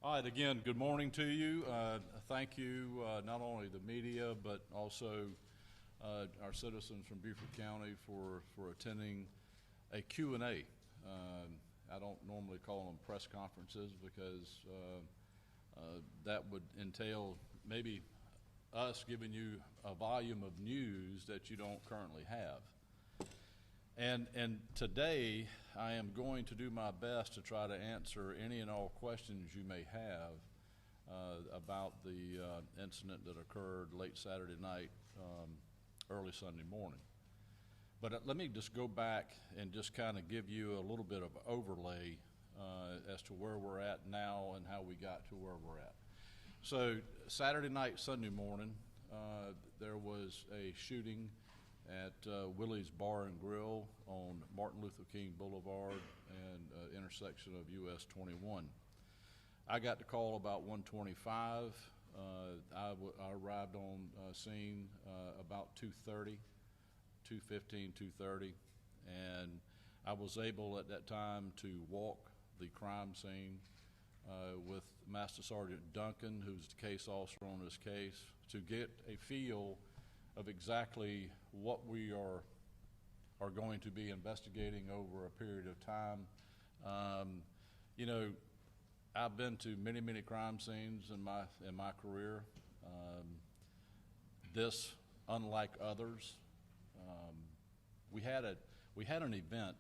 All right, again, good morning to you. Thank you, not only the media, but also our citizens from Beaufort County for attending a Q&A. I don't normally call them press conferences because that would entail maybe us giving you a volume of news that you don't currently have. And today, I am going to do my best to try to answer any and all questions you may have about the incident that occurred late Saturday night, early Sunday morning. But let me just go back and just kind of give you a little bit of overlay as to where we're at now and how we got to where we're at. So Saturday night, Sunday morning, there was a shooting at Willie's Bar and Grill on Martin Luther King Boulevard and intersection of US 21. I got the call about 1:25. I arrived on scene about 2:30, 2:15, 2:30, and I was able at that time to walk the crime scene with Master Sergeant Duncan, who's the case officer on this case, to get a feel of exactly what we are going to be investigating over a period of time. You know, I've been to many crime scenes in my career. This, unlike others, we had an event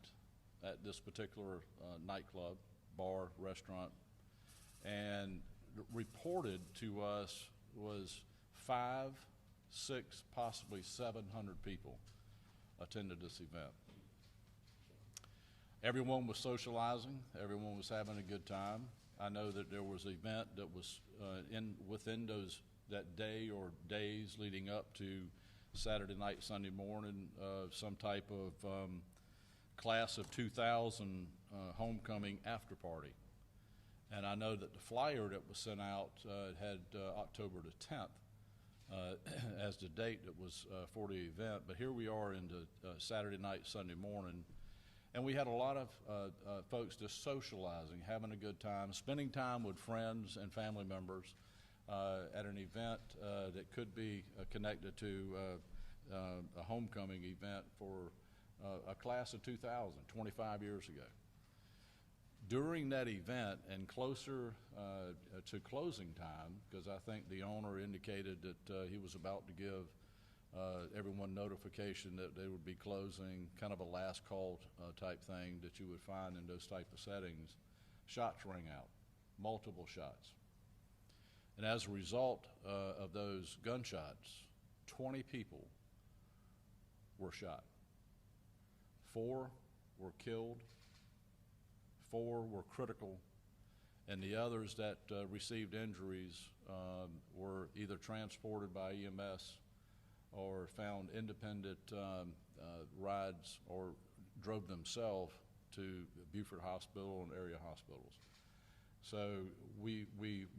at this particular nightclub, bar, restaurant, and reported to us was 500, 600, possibly 700 people attended this event. Everyone was socializing. Everyone was having a good time. I know that there was an event that was within that day or days leading up to Saturday night, Sunday morning, some type of class of 2000 homecoming after party. And I know that the flyer that was sent out had October the 10th. As the date that was for the event, but here we are into Saturday night, Sunday morning, and we had a lot of folks just socializing, having a good time, spending time with friends and family members at an event that could be connected to a homecoming event for a class of 2000, 25 years ago. During that event and closer to closing time, because I think the owner indicated that he was about to give everyone notification that they would be closing, kind of a last call type thing that you would find in those type of settings, shots rang out, multiple shots. And as a result of those gunshots, 20 people were shot. 4 were killed. 4 were critical, and the others that received injuries were either transported by EMS or found independent rides or drove themselves to Beaufort Hospital and area hospitals. So we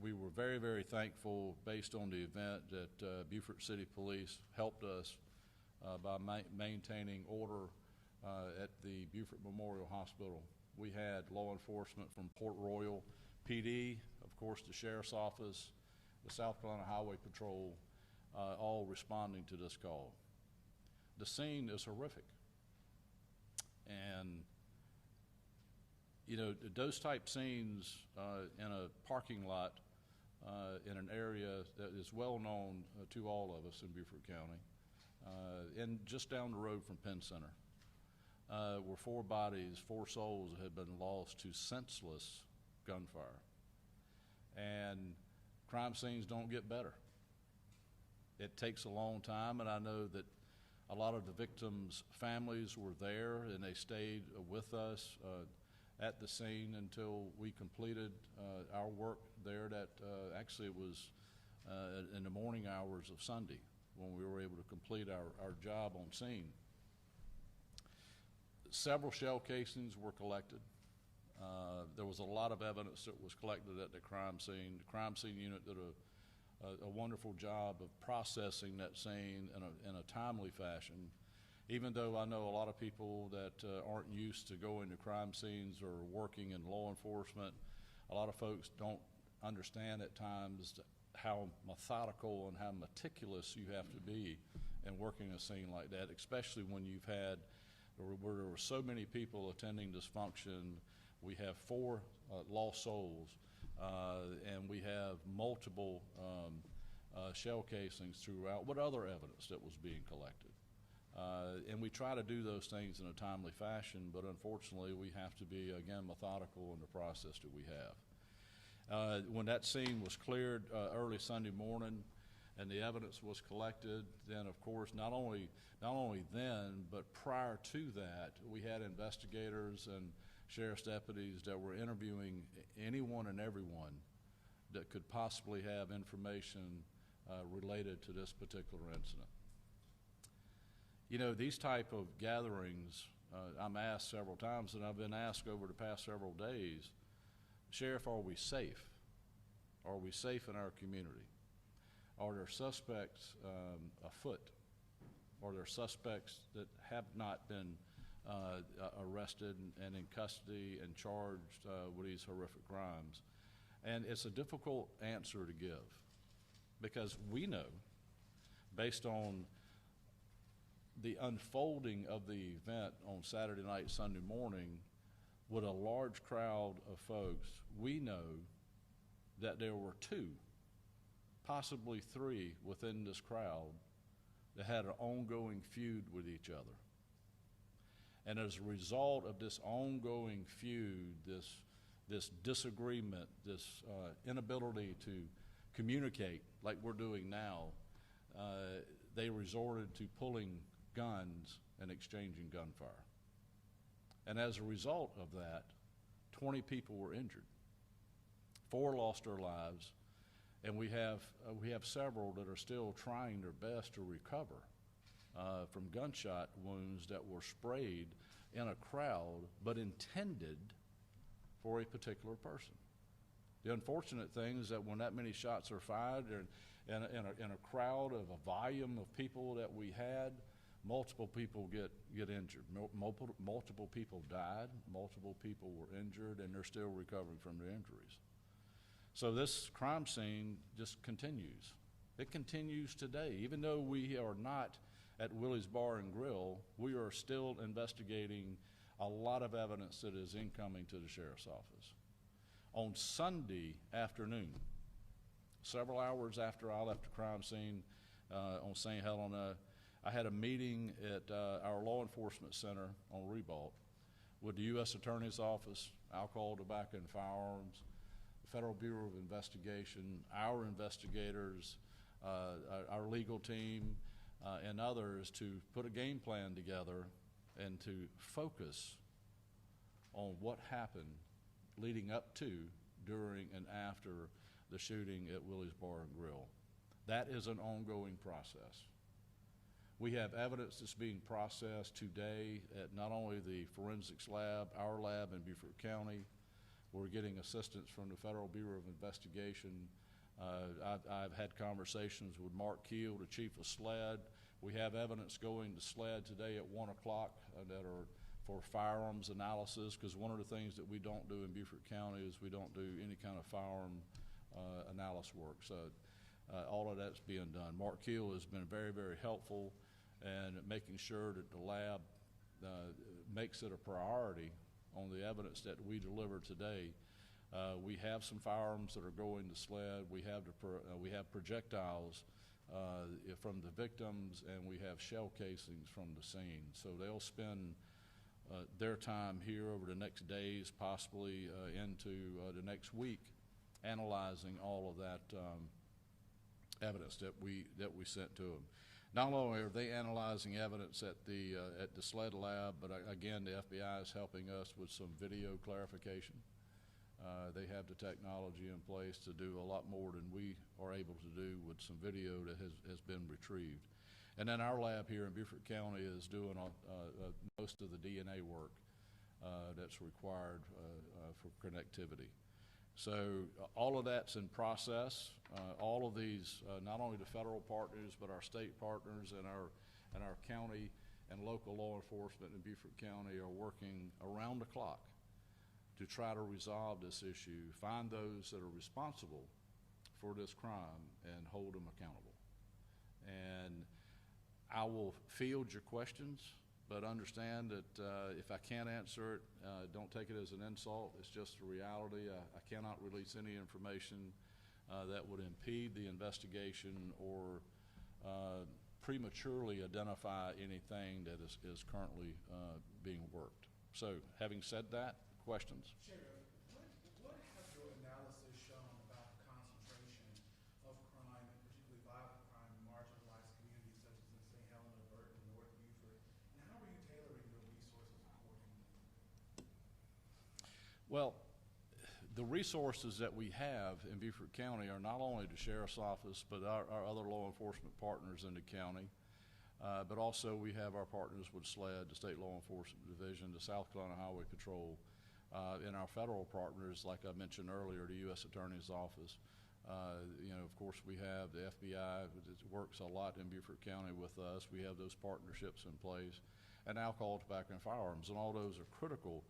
were very thankful, based on the event, that Beaufort City Police helped us by maintaining order at the Beaufort Memorial Hospital. We had law enforcement from Port Royal PD, of course the Sheriff's Office, the South Carolina Highway Patrol, all responding to this call. The scene is horrific. And, you know, those type scenes in a parking lot in an area that is well known to all of us in Beaufort County, and just down the road from Penn Center, where 4 bodies, 4 souls had been lost to senseless gunfire. And crime scenes don't get better. It takes a long time, and I know that a lot of the victims' families were there, and they stayed with us at the scene until we completed our work there. That actually it was in the morning hours of Sunday when we were able to complete our job on scene. Several shell casings were collected. There was a lot of evidence that was collected at the crime scene. The crime scene unit did a wonderful job of processing that scene in a timely fashion. Even though I know a lot of people that aren't used to going to crime scenes or working in law enforcement, a lot of folks don't understand at times how methodical and how meticulous you have to be in working a scene like that, especially when you've had, where there were so many people attending this function. We have 4 lost souls, and we have multiple shell casings throughout. What other evidence that was being collected? And we try to do those things in a timely fashion, but unfortunately we have to be, again, methodical in the process that we have. When that scene was cleared early Sunday morning and the evidence was collected, then of course not only then, but prior to that, we had investigators and sheriff's deputies that were interviewing anyone and everyone that could possibly have information related to this particular incident. You know, these type of gatherings, I'm asked several times, and I've been asked over the past several days, Sheriff, are we safe? Are we safe in our community? Are there suspects afoot? Are there suspects that have not been arrested and in custody and charged with these horrific crimes? And it's a difficult answer to give, because we know, based on the unfolding of the event on Saturday night, Sunday morning, with a large crowd of folks, we know that there were 2, possibly 3 within this crowd that had an ongoing feud with each other. And as a result of this ongoing feud, this disagreement, this inability to communicate like we're doing now, they resorted to pulling guns and exchanging gunfire. And as a result of that, 20 people were injured. 4 lost their lives, and we have several that are still trying their best to recover from gunshot wounds that were sprayed in a crowd but intended for a particular person. The unfortunate thing is that when that many shots are fired in a crowd of a volume of people that we had, multiple people get injured. Multiple people died, multiple people were injured, and they're still recovering from their injuries. So this crime scene just continues. It continues today. Even though we are not at Willie's Bar and Grill, we are still investigating a lot of evidence that is incoming to the sheriff's office. On Sunday afternoon, several hours after I left the crime scene on St. Helena, I had a meeting at our law enforcement center on Ribault with the U.S. Attorney's Office, Alcohol, Tobacco, and Firearms, the Federal Bureau of Investigation, our investigators, our legal team, and others to put a game plan together and to focus on what happened leading up to, during, and after the shooting at Willie's Bar and Grill. That is an ongoing process. We have evidence that's being processed today at not only the forensics lab, our lab in Beaufort County. We're getting assistance from the Federal Bureau of Investigation. I've had conversations with Mark Keel, the chief of SLED. We have evidence going to SLED today at 1 o'clock that are for firearms analysis, because one of the things that we don't do in Beaufort County is we don't do any kind of firearm analysis work. So all of that's being done. Mark Keel has been very, very helpful and making sure that the lab makes it a priority on the evidence that we deliver today. We have some firearms that are going to SLED. We have projectiles from the victims, and we have shell casings from the scene. So they'll spend their time here over the next days, possibly into the next week, analyzing all of that evidence that we sent to them. Not only are they analyzing evidence at the SLED lab, but again, the FBI is helping us with some video clarification. They have the technology in place to do a lot more than we are able to do with some video that has been retrieved. And then our lab here in Beaufort County is doing most of the DNA work that's required for connectivity. So all of that's in process. All of these, not only the federal partners, but our state partners and our county and local law enforcement in Beaufort County are working around the clock to try to resolve this issue, find those that are responsible for this crime, and hold them accountable. And I will field your questions, but understand that if I can't answer it, don't take it as an insult. It's just a reality. I cannot release any information that would impede the investigation or prematurely identify anything that is currently being worked. So, having said that, questions? Sheriff, what has your analysis shown about the concentration of crime, and particularly violent crime, in marginalized communities such as in St. Helena, Burton, North Beaufort, and how are you tailoring your resources accordingly? Well, the resources that we have in Beaufort County are not only the Sheriff's Office, but our other law enforcement partners in the county, but also we have our partners with SLED, the State Law Enforcement Division, the South Carolina Highway Patrol, and our federal partners, like I mentioned earlier, the U.S. Attorney's Office. Of course, we have the FBI, that works a lot in Beaufort County with us. We have those partnerships in place, and alcohol, tobacco, and firearms, and all those are critical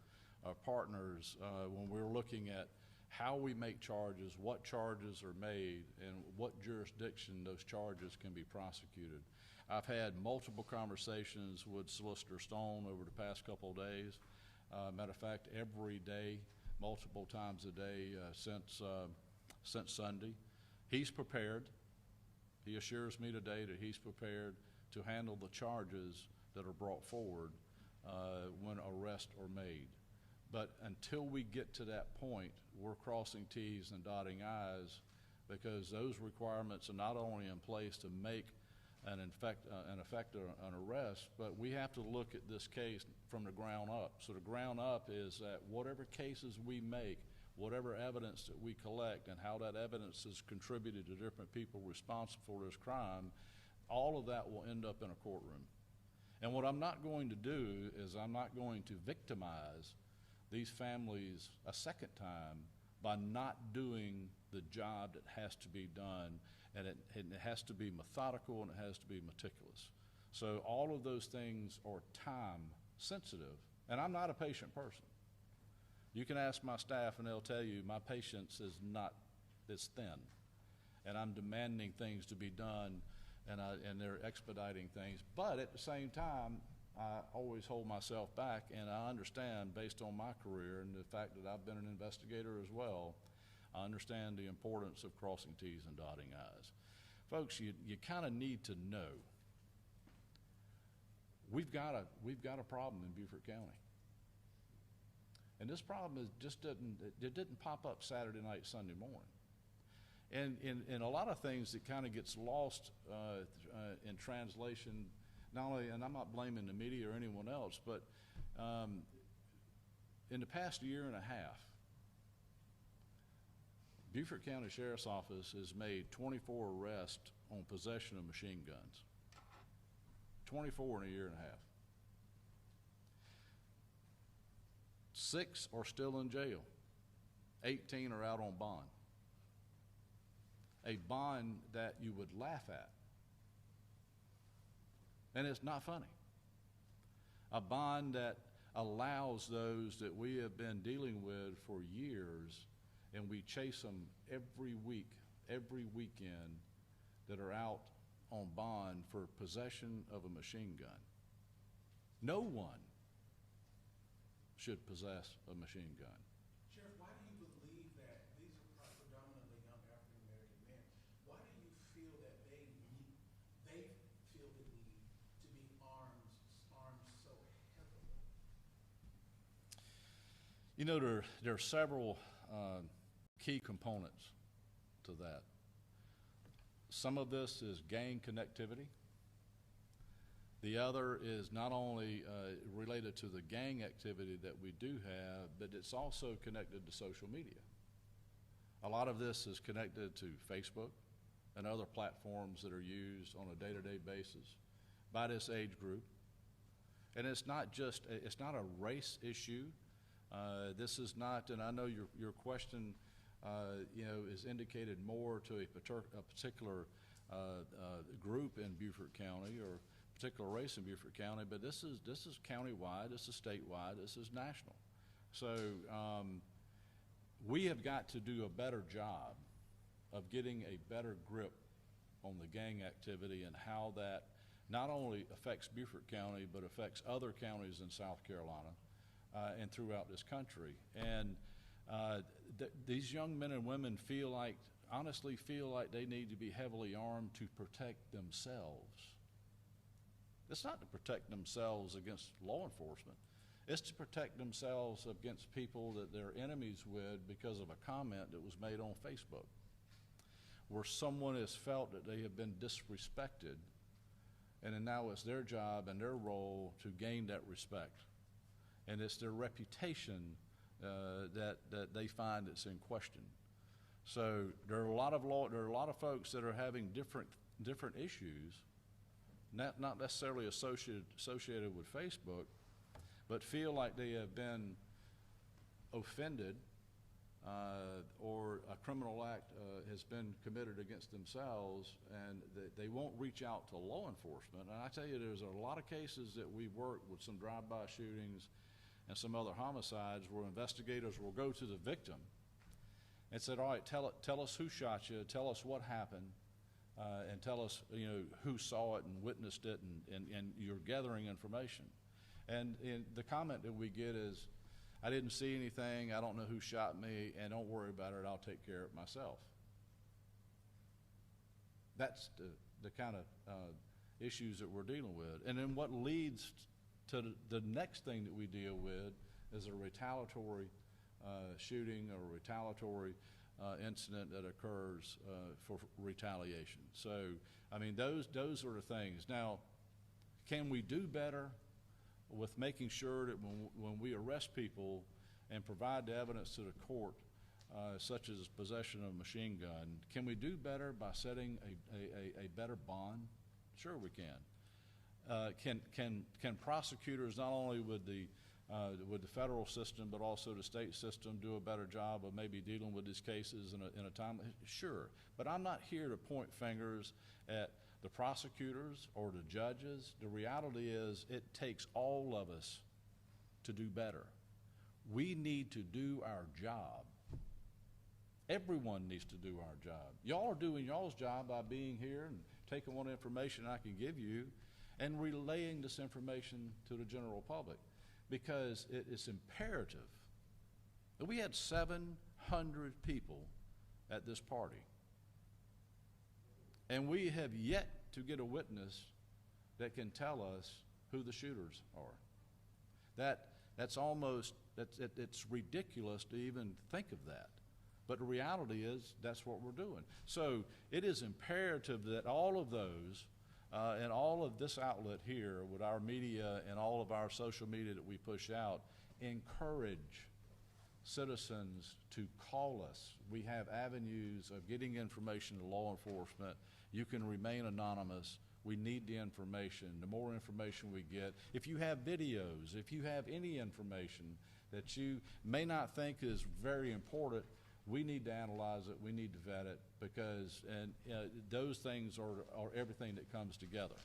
partners when we're looking at how we make charges, what charges are made, and what jurisdiction those charges can be prosecuted. I've had multiple conversations with Solicitor Stone over the past couple of days. Matter of fact, every day, multiple times a day since Sunday. He's prepared. He assures me today that he's prepared to handle the charges that are brought forward when arrests are made. But until we get to that point, we're crossing T's and dotting I's, because those requirements are not only in place to make an arrest, but we have to look at this case from the ground up. So the ground up is that whatever cases we make, whatever evidence that we collect, and how that evidence is contributed to different people responsible for this crime, all of that will end up in a courtroom. And what I'm not going to do is I'm not going to victimize these families a second time by not doing the job that has to be done, and it has to be methodical and it has to be meticulous. So all of those things are time sensitive, and I'm not a patient person. You can ask my staff and they'll tell you my patience is thin, and I'm demanding things to be done, and they're expediting things. But at the same time, I always hold myself back, and I understand, based on my career and the fact that I've been an investigator as well, I understand the importance of crossing T's and dotting I's. Folks, you kind of need to know we've got a problem in Beaufort County, and this problem didn't pop up Saturday night, Sunday morning. And in a lot of things, it kind of gets lost in translation. Not only, and I'm not blaming the media or anyone else, but in the past year and a half, Beaufort County Sheriff's Office has made 24 arrests on possession of machine guns. 24 in a year and a half. 6 are still in jail. 18 are out on bond. A bond that you would laugh at. And it's not funny. A bond that allows those that we have been dealing with for years, and we chase them every week, every weekend, that are out on bond for possession of a machine gun. No one should possess a machine gun. Sheriff, why do you believe that these are predominantly young African-American men? Why do you feel that they feel the need to be armed so heavily? You know, there are several key components to that. Some of this is gang connectivity. The other is not only related to the gang activity that we do have, but it's also connected to social media. A lot of this is connected to Facebook and other platforms that are used on a day-to-day basis by this age group. And it's not a race issue. This is not, and I know your question is indicated more to a particular group in Beaufort County or particular race in Beaufort County, but this is countywide, this is statewide, this is national. So we have got to do a better job of getting a better grip on the gang activity and how that not only affects Beaufort County, but affects other counties in South Carolina and throughout this country. And these young men and women honestly feel like they need to be heavily armed to protect themselves. It's not to protect themselves against law enforcement. It's to protect themselves against people that they're enemies with because of a comment that was made on Facebook, where someone has felt that they have been disrespected, and then now it's their job and their role to gain that respect. And it's their reputation that they find that's in question. So there are a lot of folks that are having different issues, not necessarily associated with Facebook, but feel like they have been offended or a criminal act has been committed against themselves, and they won't reach out to law enforcement. And I tell you, there's a lot of cases that we've worked with, some drive-by shootings and some other homicides, where investigators will go to the victim and said, all right, tell us who shot you, tell us what happened, and tell us who saw it and witnessed it, and you're gathering information. And the comment that we get is, I didn't see anything, I don't know who shot me, and don't worry about it, I'll take care of it myself. That's the kind of issues that we're dealing with. And then what leads to the next thing that we deal with is a retaliatory shooting or retaliatory incident that occurs for retaliation. So, I mean, those are the things. Now, can we do better with making sure that when we arrest people and provide the evidence to the court, such as possession of a machine gun, can we do better by setting a better bond? Sure we can. Can prosecutors, not only with the federal system but also the state system, do a better job of maybe dealing with these cases in a time? Sure, but I'm not here to point fingers at the prosecutors or the judges. The reality is it takes all of us to do better. We need to do our job. Everyone needs to do our job. Y'all are doing y'all's job by being here and taking what information I can give you and relaying this information to the general public, because it is imperative. We had 700 people at this party, and we have yet to get a witness that can tell us who the shooters are. It's ridiculous to even think of that. But the reality is that's what we're doing. So it is imperative that all of those and all of this outlet here with our media and all of our social media that we push out encourage citizens to call us. We have avenues of getting information to law enforcement. You can remain anonymous. We need the information. The more information we get, if you have videos, if you have any information that you may not think is very important, we need to analyze it, we need to vet it, because those things are everything that comes together.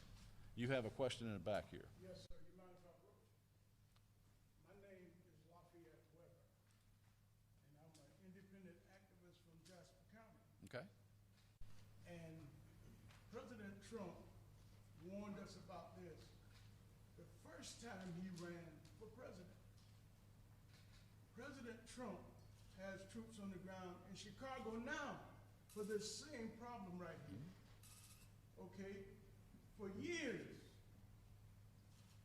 You have a question in the back here. Yes, sir. You mind if I look? My name is Lafayette Weber, and I'm an independent activist from Jasper County. Okay. And President Trump warned us about this the first time he ran for president. President Trump has troops on the ground in Chicago now for this same problem right here. Okay? For years,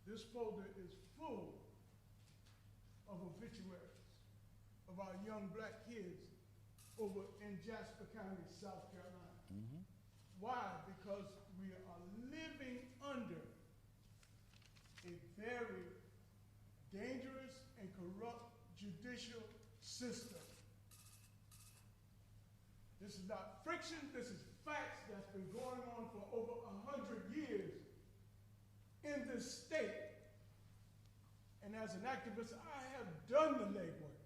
this folder is full of obituaries of our young black kids over in Jasper County, South Carolina. Mm-hmm. Why? Because we are living under a very dangerous and corrupt judicial system. This is not friction, this is facts that's been going on for over 100 years in this state. And as an activist, I have done the legwork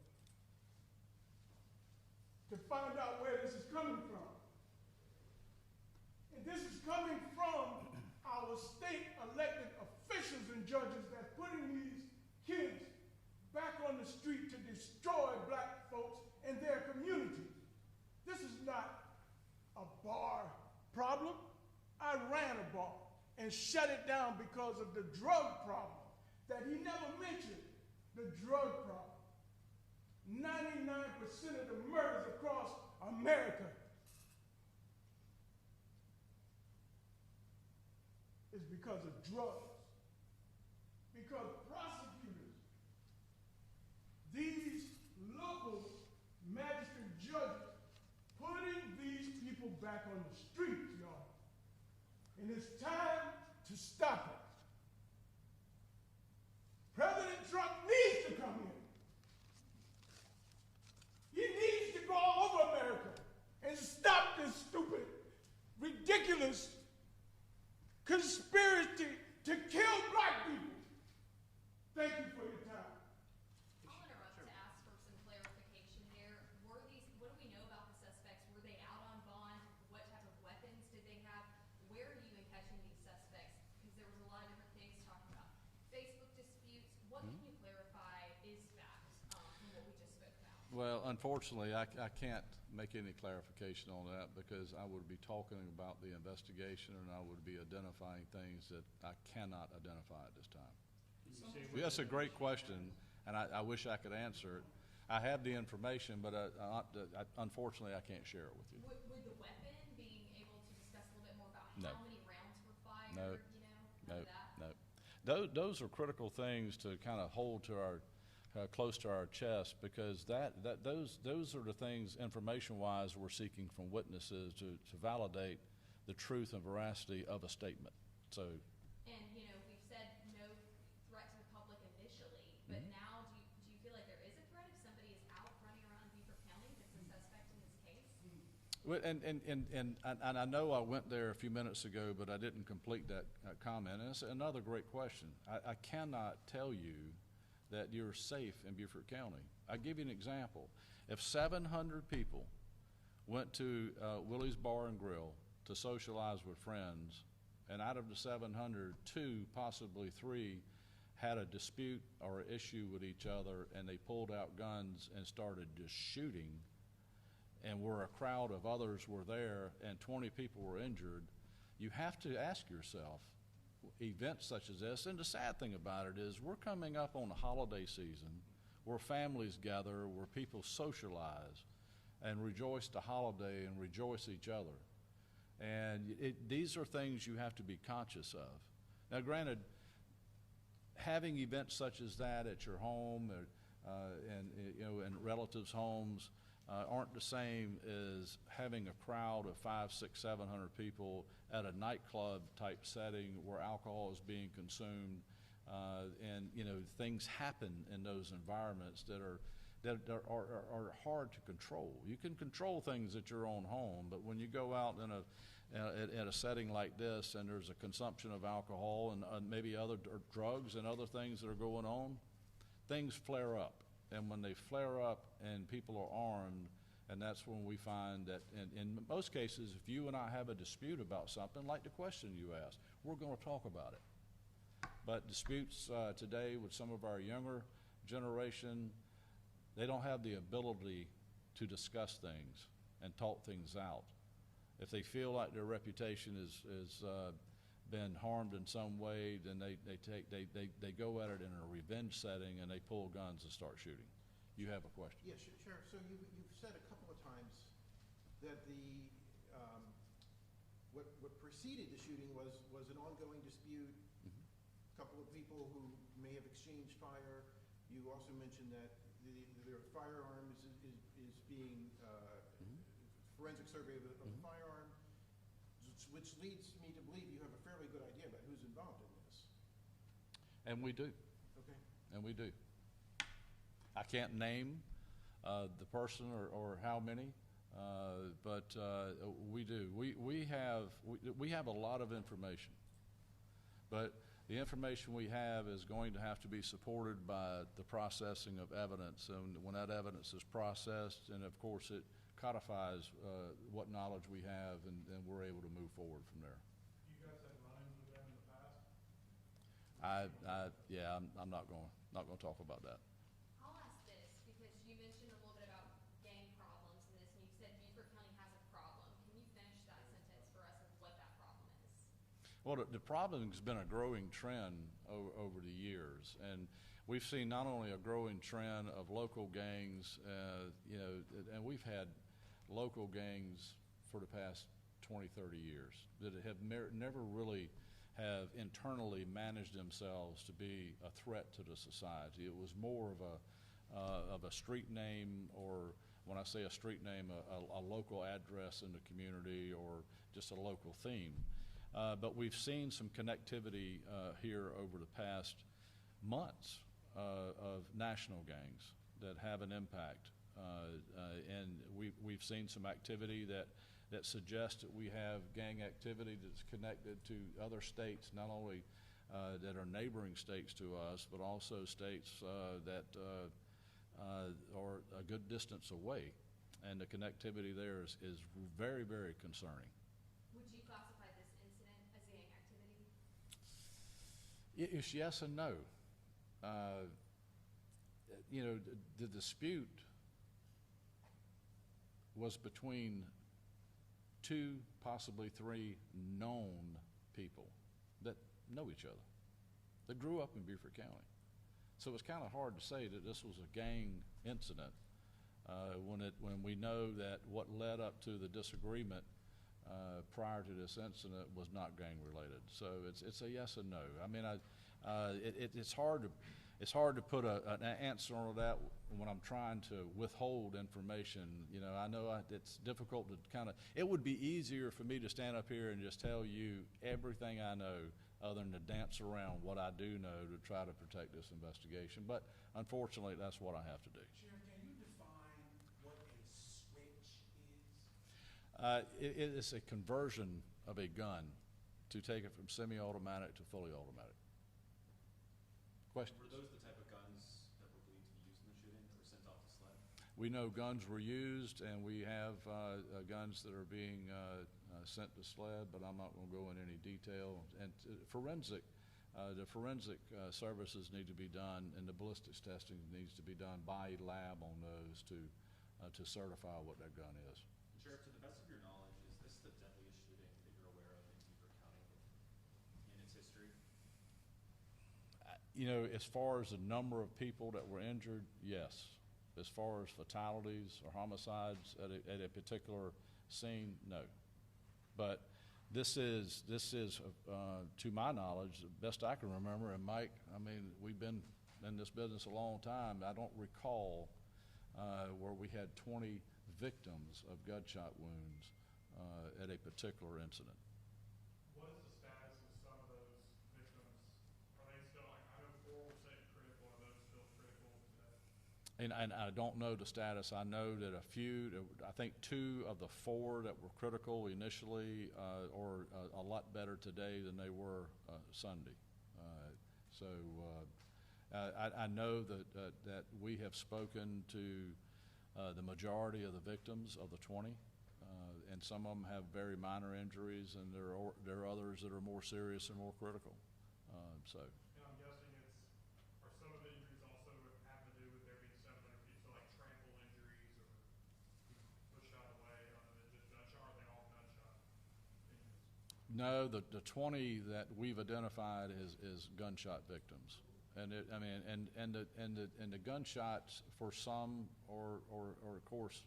to find out where this is coming from. And this is coming from our state elected officials and judges that's putting these kids back on the street to destroy black folks and their communities. This is not a bar problem. I ran a bar and shut it down because of the drug problem that he never mentioned, the drug problem. 99% of the murders across America is because of drugs. Because prosecutors, these local magistrate judges, putting these people back on the streets, y'all. And it's time to stop it. President Trump needs to come in. He needs to go all over America and stop this stupid, ridiculous conspiracy to kill black people. Thank you for your time. I'll interrupt to ask for some clarification there. What do we know about the suspects? Were they out on bond? What type of weapons did they have? Where are you in catching these suspects? Because there was a lot of different things talking about Facebook disputes. What can you clarify is fact from what we just spoke about? Well, unfortunately, I can't make any clarification on that because I would be talking about the investigation and I would be identifying things that I cannot identify at this time. That's a great question, and I wish I could answer it. I have the information, but unfortunately, I can't share it with you. Would the weapon, being able to discuss a little bit more about No. how many rounds were fired, No. none of that? No. Those are critical things to kind of hold to our close to our chest because those are the things information-wise we're seeking from witnesses to validate the truth and veracity of a statement. So. And we've said no threat to the public initially, but now do you feel like there is a threat if somebody is out running around Beaufort County that's a suspect in this case? Well, and I know I went there a few minutes ago, but I didn't complete that comment. And it's another great question. I cannot tell you that you're safe in Beaufort County. I'll give you an example. If 700 people went to Willie's Bar and Grill to socialize with friends, and out of the 700, 2, possibly 3, had a dispute or issue with each other, and they pulled out guns and started just shooting, and where a crowd of others were there and 20 people were injured, you have to ask yourself, events such as this, and the sad thing about it is we're coming up on the holiday season where families gather, where people socialize and rejoice the holiday and rejoice each other. And these are things you have to be conscious of. Now, granted, having events such as that at your home and in relatives' homes aren't the same as having a crowd of 500, 600, 700 people at a nightclub type setting where alcohol is being consumed, and things happen in those environments that are hard to control. You can control things at your own home, but when you go out at a setting like this and there's a consumption of alcohol and maybe other drugs and other things that are going on, things flare up. And when they flare up and people are armed, and that's when we find that in most cases, if you and I have a dispute about something, like the question you asked, we're going to talk about it. But disputes today with some of our younger generation, they don't have the ability to discuss things and talk things out. If they feel like their reputation is been harmed in some way, then they go at it in a revenge setting and they pull guns and start shooting. You have a question? Yes, Sheriff. So you've said a couple of times that what preceded the shooting was an ongoing dispute. A couple of people who may have exchanged fire. You also mentioned that their firearms is being forensic survey of the firearm, which leads me to believe you have a fairly good idea about who's involved in this. And we do. Okay. And we do. I can't name the person or how many, but we do. We have a lot of information, but the information we have is going to have to be supported by the processing of evidence, and when that evidence is processed, and of course it codifies what knowledge we have, and we're able to move forward from there. You guys had run-ins with them in the past? I'm not going to talk about that. I'll ask this because you Well, the problem's been a growing trend over the years, and we've seen not only a growing trend of local gangs, and we've had local gangs for the past 20, 30 years that have never really have internally managed themselves to be a threat to the society. It was more of a street name, or when I say a street name, a local address in the community, or just a local theme. But we've seen some connectivity here over the past months of national gangs that have an impact. And we've seen some activity that suggests that we have gang activity that's connected to other states, not only that are neighboring states to us, but also states that are a good distance away. And the connectivity there is very, very concerning. Would you classify this incident as gang activity? It's yes and no. The dispute was between two, possibly three known people that know each other, that grew up in Beaufort County. So it's kind of hard to say that this was a gang incident when we know that what led up to the disagreement prior to this incident was not gang related. So it's a yes and no. I mean, it's hard to put an answer on that when I'm trying to withhold information. I know it's difficult to it would be easier for me to stand up here and just tell you everything I know, other than to dance around what I do know to try to protect this investigation. But unfortunately, that's what I have to do. Sheriff, can you define what a switch is? It is a conversion of a gun to take it from semi-automatic to fully automatic. Questions? Were those the type of guns that were believed to be used in the shooting that were sent off the sled? We know guns were used, and we have guns that are being sent to SLED, but I'm not going to go into any detail. And the forensic services need to be done, and the ballistics testing needs to be done by a lab on those to certify what that gun is. Sheriff, to the best of your knowledge, is this the deadliest shooting that you're aware of in Beaufort County in its history? As far as the number of people that were injured, yes. As far as fatalities or homicides at a particular scene, no. But this is to my knowledge, the best I can remember, and Mike, I mean, we've been in this business a long time. I don't recall where we had 20 victims of gunshot wounds at a particular incident. What is the status of some of those victims? Are they still, I know 4 were saying critical, are those still critical today? And I don't know the status. I know that I think 2 of the 4 that were critical initially are a lot better today than they were Sunday. I know that we have spoken to the majority of the victims of the 20, and some of them have very minor injuries, and there are others that are more serious and more critical. And I'm guessing are some of the injuries also have to do with there being 700 feet, so like trample injuries or pushed out away, just gunshot, or are they all gunshot injuries? No, the 20 that we've identified is gunshot victims. And the gunshots for some are of course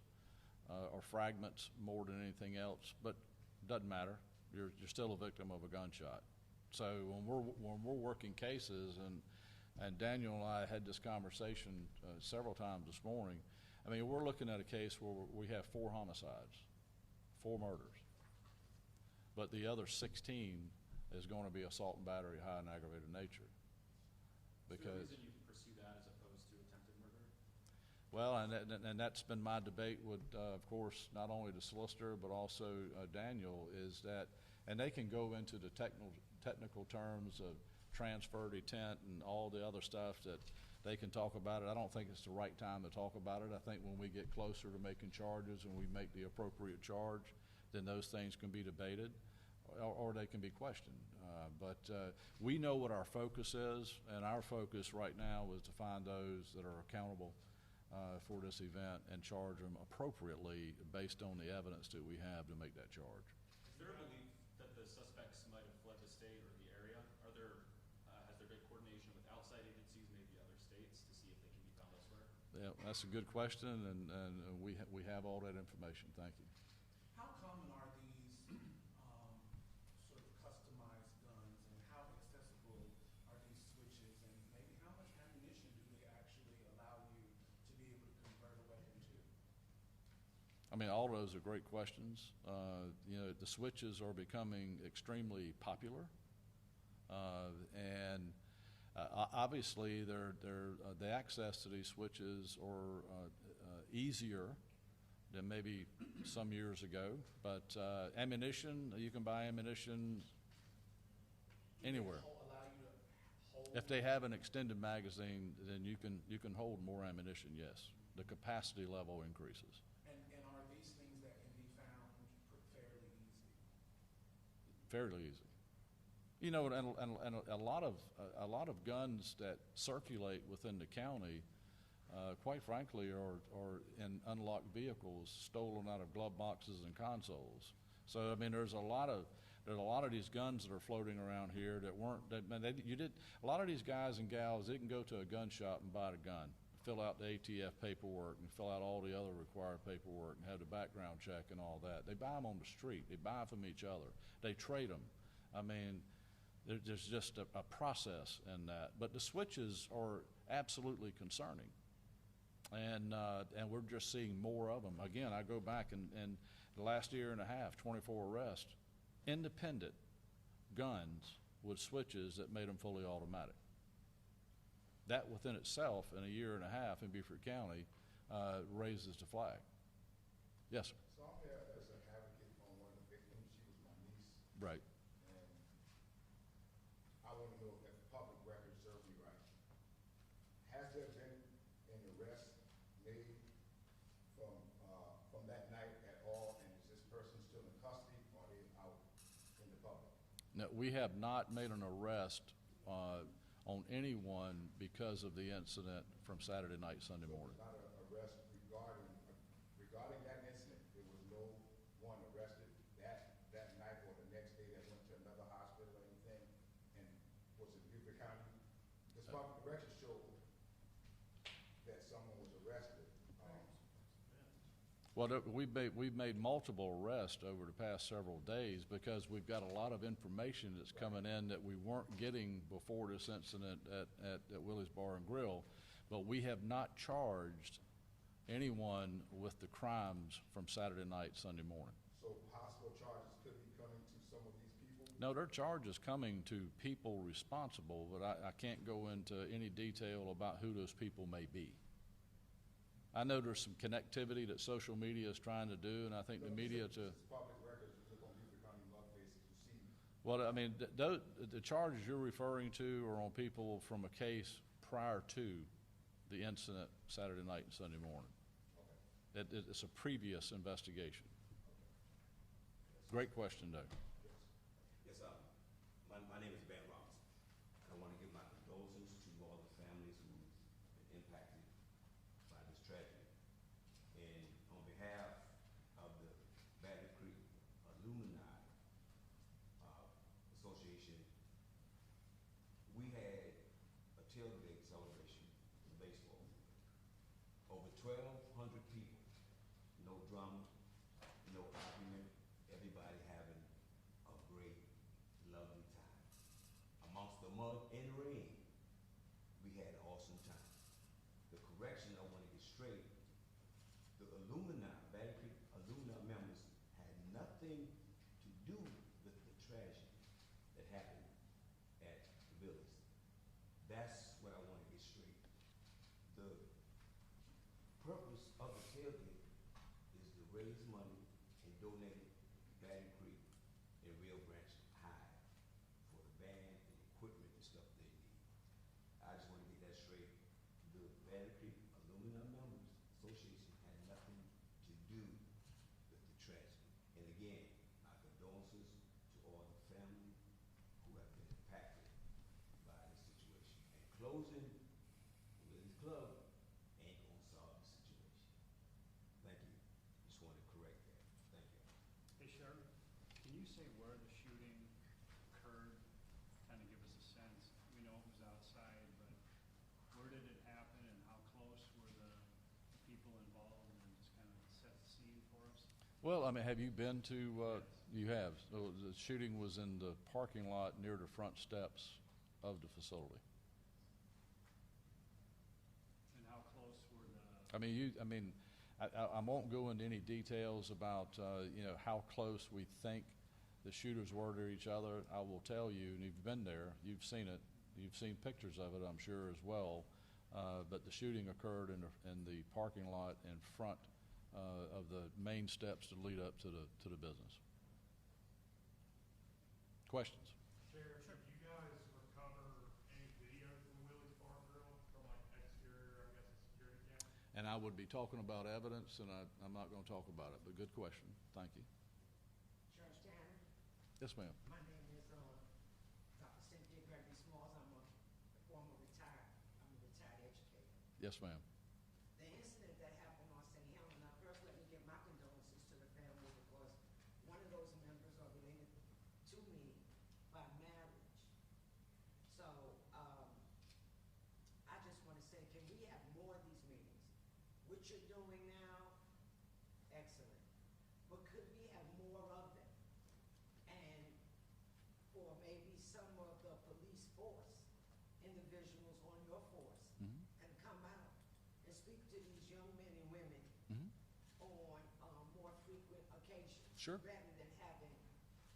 are fragments more than anything else, but doesn't matter. You're still a victim of a gunshot. So when we're working cases, and Daniel and I had this conversation several times this morning. I mean, we're looking at a case where we have 4 homicides, 4 murders, but the other 16 is going to be assault and battery, high and aggravated nature. Because is there a reason you pursue that as opposed to attempted murder? well, and that's been my debate with, of course, not only the solicitor but also Daniel, is that, and they can go into the technical terms of transferred intent and all the other stuff that they can talk about it. I don't think it's the right time to talk about it. I think when we get closer to making charges and we make the appropriate charge, then those things can be debated or they can be questioned. But we know what our focus is, and our focus right now is to find those that are accountable for this event and charge them appropriately based on the evidence that we have to make that charge. Is there a belief that the suspects might have fled the state or the area, has there been coordination with outside agencies, maybe other states, to see if they can be found elsewhere? Yeah, that's a good question, and we have all that information. Thank you. How common are these sort of customized guns, and how accessible are these switches, and maybe how much ammunition do they actually allow you to be able to convert a weapon to? I mean, all those are great questions. You know, the switches are becoming extremely popular, and obviously, the access to these switches are easier than maybe some years ago. But ammunition, you can buy ammunition anywhere. Allow you to hold. If they have an extended magazine, then you can hold more ammunition. Yes, the capacity level increases. And are these things that can be found fairly easy? Fairly easy. You know, and a lot of guns that circulate within the county, quite frankly, are in unlocked vehicles, stolen out of glove boxes and consoles. So I mean, there's a lot of these guns that are floating around here that weren't. A lot of these guys and gals, they can go to a gun shop and buy a gun, fill out the ATF paperwork, and fill out all the other required paperwork, and have the background check and all that. They buy them on the street. They buy from each other. They trade them. I mean, there's just a process in that. But the switches are absolutely concerning. And we're just seeing more of them. Again, I go back in the last year and a half, 24 arrests, independent guns with switches that made them fully automatic. That within itself, in a year and a half in Beaufort County, raises the flag. Yes, sir. So I'm here as an advocate on one of the victims. She was my niece. Right. And I want to know if public records serve me right. Has there been an arrest made from that night at all? And is this person still in custody, or are they out in the public? No, we have not made an arrest on anyone because of the incident from Saturday night, Sunday morning. Not an arrest regarding that incident. There was no one arrested that night or the next day that went to another hospital or anything. And was it Beaufort County? Because public records show that someone was arrested. Well, we've made multiple arrests over the past several days because we've got a lot of information that's coming in that we weren't getting before this incident at Willie's Bar and Grill. But we have not charged anyone with the crimes from Saturday night, Sunday morning. So possible charges could be coming to some of these people? No, there are charges coming to people responsible, but I can't go into any detail about who those people may be. I know there's some connectivity that social media is trying to do, and I think the media to. It's public records. You look on Beaufort County Love Bases, you see. Well, I mean, the charges you're referring to are on people from a case prior to the incident Saturday night and Sunday morning. Okay. It's a previous investigation. Great question, though. Yes, my name is Ben Ross. I want to give my condolences to all the families who've been impacted by this tragedy. And on behalf of the Battle Creek Alumni Association, we had a tailgate celebration in the baseball field. Over 1,200 people, no drama, no argument, everybody having a great, lovely time. Amongst the mud and rain, we had an awesome time. The correction I want to get straight, the alumni, Battle Creek alumni members had nothing to do with the tragedy that happened at the Willies. That's what I want to get straight. The purpose of the tailgate is to raise money and donate Battle Creek and Rio Branch High for the band and equipment and stuff they need. I just want to get that straight. The Battle Creek Alumni Members Association had nothing to do with the tragedy. And again, my condolences to all the family who have been impacted by this situation. And closing Willie's Club ain't gonna solve the situation. Thank you. Just want to correct that. Thank you. Hey, Sheriff, can you you say where the shooting occurred? Kind of give us a sense. We know it was outside, but where did it happen and how close were the people involved, and just kind of set the scene for us? Well, I mean, have you been to, Yes. you have, so the shooting was in the parking lot near the front steps of the facility. And how close were the, I won't go into any details about, how close we think the shooters were to each other. I will tell you, and you've been there, you've seen it, you've seen pictures of it, I'm sure, as well. But the shooting occurred in the parking lot in front of the main steps to lead up to the business. Questions? Sheriff, did you guys recover any video from Willie's Bar and Grill from like exterior, I guess, a security camera? And I would be talking about evidence, and I'm not going to talk about it, but good question. Thank you. Sheriff Tanner, Yes, ma'am. my name is Dr. Cynthia Gregory Smalls. I'm a retired educator. Yes, ma'am. The incident that happened on St. Helena, first let me give my condolences to the family because one of those members are related to me by marriage. So I just want to say, can we have more of these meetings? What you're doing now, excellent. But could we have more of them? And for maybe some of the police force, individuals on your force, Mhm. can come out and speak to these young men and women Mhm. on more frequent occasions. Sure. Rather than having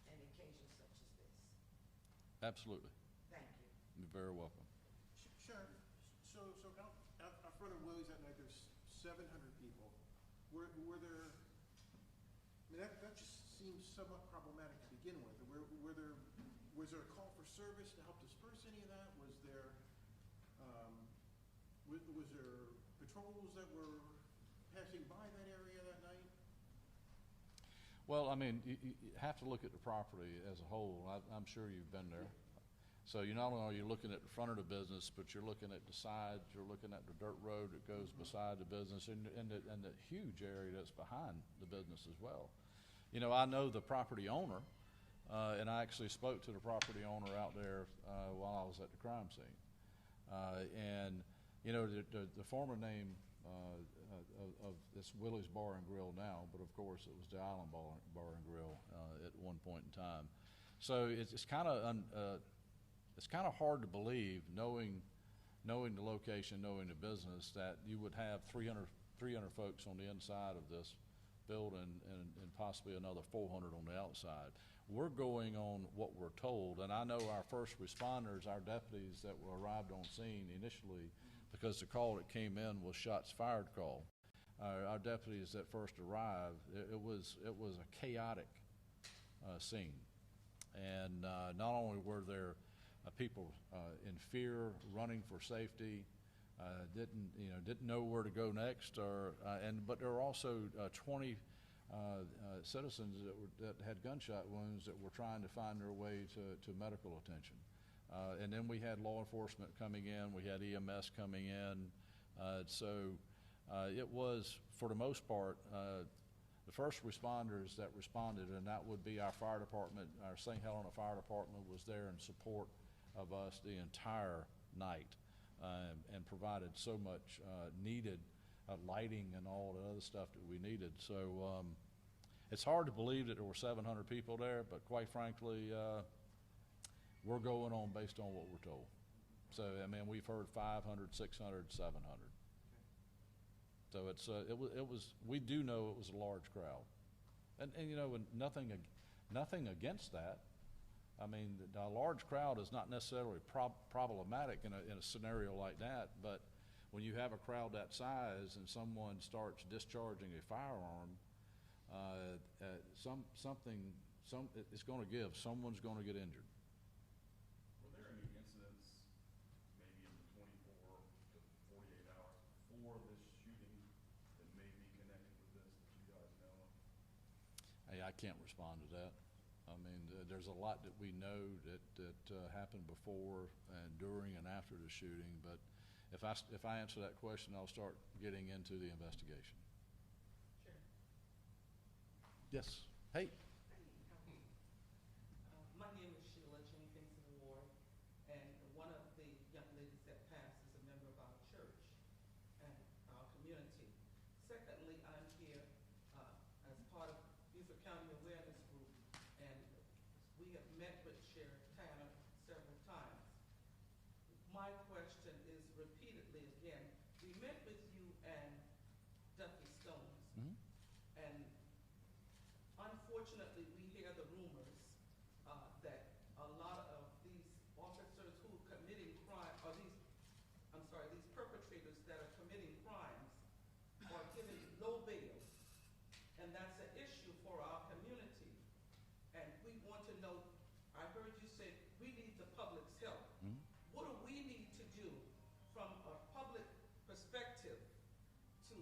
an occasion such as this. Absolutely. Thank you. You're very welcome. Sharon, so out front of Willie's that night, there's 700 people. Were there, I mean, that just seems somewhat problematic to begin with. Was there a call for service to help disperse any of that? Was there patrols that were passing by that area that night? Well, I mean, you have to look at the property as a whole. I'm sure you've been there. So you not only are you looking at the front of the business, but you're looking at the sides, you're looking at the dirt road that goes beside the business, and the huge area that's behind the business as well. I know the property owner, and I actually spoke to the property owner out there while I was at the crime scene. The former name of this Willie's Bar and Grill now, but of course it was the Island Bar and Grill at one point in time. So it's kind of hard to believe, knowing the location, knowing the business, that you would have 300 folks on the inside of this building and possibly another 400 on the outside. We're going on what we're told, and I know our first responders, our deputies that arrived on scene initially, because the call that came in was shots fired call. Our deputies that first arrived, it was a chaotic scene, and not only were there people in fear, running for safety, didn't know where to go next, but there were also 20 citizens that had gunshot wounds that were trying to find their way to medical attention. And then we had law enforcement coming in, we had EMS coming in, so it was, for the most part, the first responders that responded, and that would be our fire department, our St. Helena Fire Department was there in support of us the entire night, and provided so much needed lighting and all the other stuff that we needed. So it's hard to believe that there were 700 people there, but quite frankly, we're going on based on what we're told. So, I mean, we've heard 500, 600, 700. So we do know it was a large crowd. And nothing against that. I mean, a large crowd is not necessarily problematic in a scenario like that, but when you have a crowd that size and someone starts discharging a firearm, it's going to give. Someone's going to get injured. Were there any incidents, maybe in the 24 to 48 hours before this shooting, that may be connected with this that you guys know of? Hey, I can't respond to that. I mean, there's a lot that we know that happened before and during and after the shooting, but if I answer that question, I'll start getting into the investigation. Sure. Yes. Hey. we have met with Sheriff Tanner several times. My question is repeatedly again, we met with you and Duffy Stones, Mhm. and unfortunately, we hear the rumors that a lot of these officers who are committing crime, or these perpetrators that are committing crimes are given low bail. And that's an issue for our community. And we want to know, I heard you say, we need the public's help. Mhm. What do we need to do from a public perspective to